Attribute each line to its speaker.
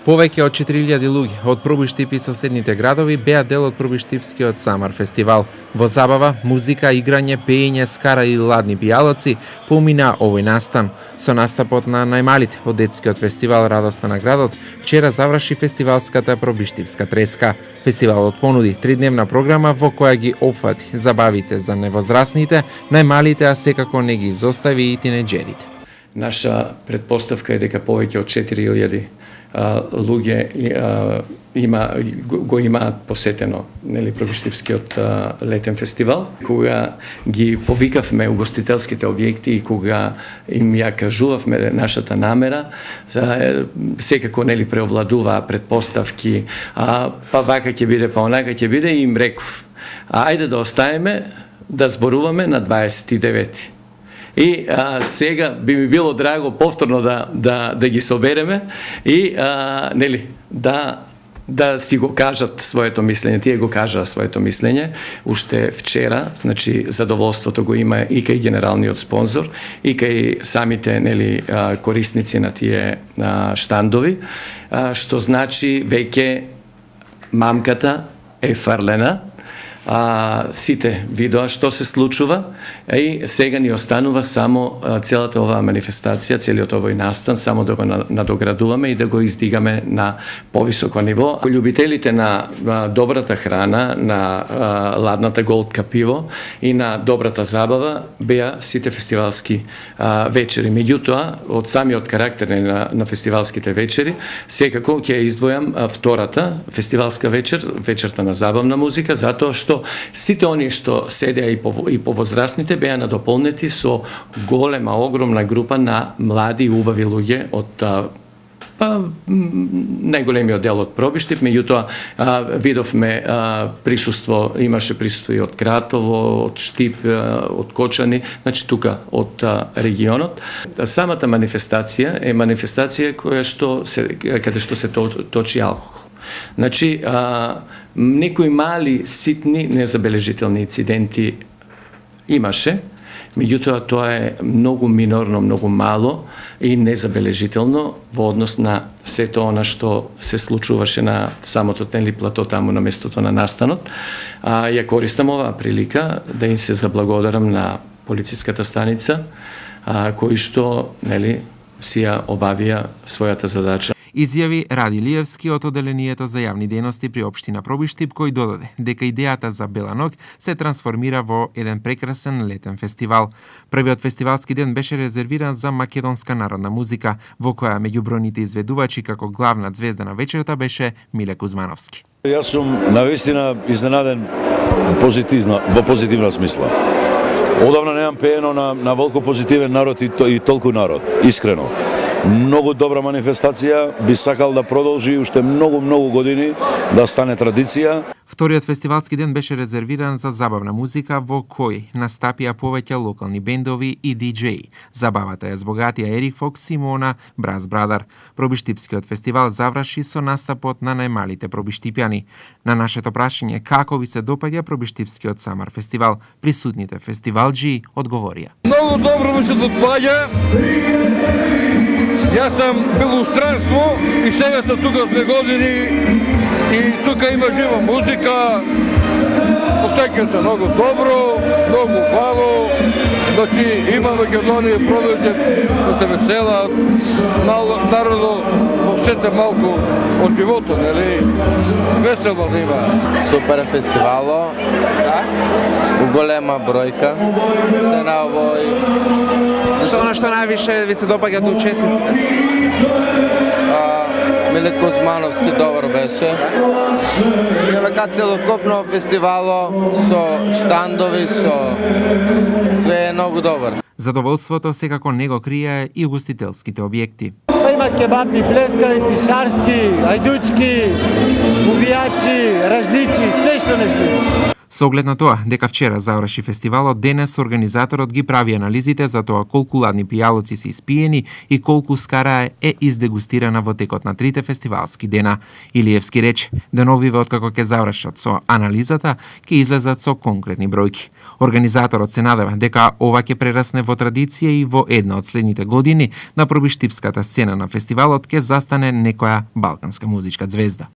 Speaker 1: Повеќе од 4000 луѓе од Пробуштип и соседните градови беа дел од Пробуштипскиот Самар фестивал. Во забава, музика, играње, пеење, скара и ладни пијалоци помина овој настан. Со настапот на најмалите од детскиот фестивал Радоста на градот, вчера заврши фестивалската Пробуштипска треска. Фестивалот понуди 3-дневна програма во која ги опфати забавите за невозрастните, најмалите, а секако не ги изостави и тинеџерите.
Speaker 2: Наша предпоставка е дека повеќе од 4000 луѓе го имаат посетено Пробуштипскиот летен фестивал. Кога ги повикавме угостителските објекти и кога им ја кажувавме нашата намера, секако преовладуваа предпоставки, па вака ќе биде, па онака ќе биде, и им реков: ајде да оставиме да зборуваме на 29. И сега би ми било драго повторно да ги собереме и да си го кажат своето мислење. Тие го кажаа своето мислење уште вчера, значи задоволството го има и кај генералниот спонзор, и кај самите корисници на тие штандови, што значи веќе мамката е фрлена. Сите видоа што се случува и сега ни останува само целата оваа манифестација, целиот овој настан, само да го надоградуваме и да го издигаме на повисоко ниво. Љубителите на добрата храна, на ладната голтка пиво и на добрата забава беа сите фестивалски вечери. Меѓутоа, од самиот карактер на фестивалските вечери, секако ќе издвојам втората фестивалска вечер, вечерта на забавна музика, затоа што сите они што седеа и повозрастните беа надополнети со голема, огромна група на млади и убави луѓе од најголемиот дел од Пробуштип. Меѓутоа видовме присуство, имаше присуство и од Кратово, од Штип, од Кочани, значи тука од регионот. Самата манифестација е манифестација каде што се точи алкохол. Значи, некои мали, ситни, незабележителни инциденти имаше, меѓутоа тоа е многу минорно, многу мало и незабележително во однос на сето она што се случуваше на самото плато таму на местото на настанот. Ја користам оваа прилика да им се заблагодарам на полициската станица, кои што си ја обавија својата задача.
Speaker 1: Изјави Ради Лиевски од Оделението за јавни дејности при општина Пробуштип, кој додаде дека идејата за Бела ног се трансформира во еден прекрасен летен фестивал. Првиот фестивалски ден беше резервиран за македонска народна музика, во која меѓу бројните изведувачи како главна звезда на вечерта беше Миле Кузмановски.
Speaker 3: Јас сум навистина изненаден во позитивна смисла. Одавна немам пеено на волку позитивен народ и толку народ, искрено. Многу добра манифестација, би сакал да продолжи уште многу години, да стане традиција.
Speaker 1: Вториот фестивалски ден беше резервиран за забавна музика во кој настапија повеќе локални бендови и диџеи. Забавата ја збогатија Ерик Фокс, Симона, Брас Брадар. Пробуштипскиот фестивал заврши со настапот на најмалите пробуштипјани. На нашето прашање како ви се допаѓа Пробуштипскиот Самар фестивал, присутните фестивалџии одговорија:
Speaker 4: Многу добро ми се допаѓа. Јас сам бил у странство и сега сум тука 2 години и тука има жива музика. Осеќам се многу добро, многу убаво. Значи има Македонија продолжат да се веселат, народо осете малку од животот, весело да има.
Speaker 5: Супер фестивало, голема бројка, се на овој.
Speaker 1: Што највише ви се допаѓа до учесниците?
Speaker 5: Миле Кузмановски добар беше. И онака целокупно фестивало со штандови, со све е многу добар.
Speaker 1: Задоволството секако не го крие и угостителските објекти.
Speaker 6: Има кебапи, плескавици, шарски, ајдучки, увијачи, ражличи, све што нешто.
Speaker 1: Со оглед на тоа дека вчера заврши фестивалот, денес организаторот ги прави анализите за тоа колку ладни пијалоци се испиени и колку скара е издегустирана во текот на 3 фестивалски дена. Илиевски реч, деновиве откако ќе завршат со анализата, ќе излезат со конкретни бројки. Организаторот се надева дека ова ќе прерасне во традиција и во една од следните години на пробиштипската сцена на фестивалот ќе застане некоја балканска музичка ѕвезда.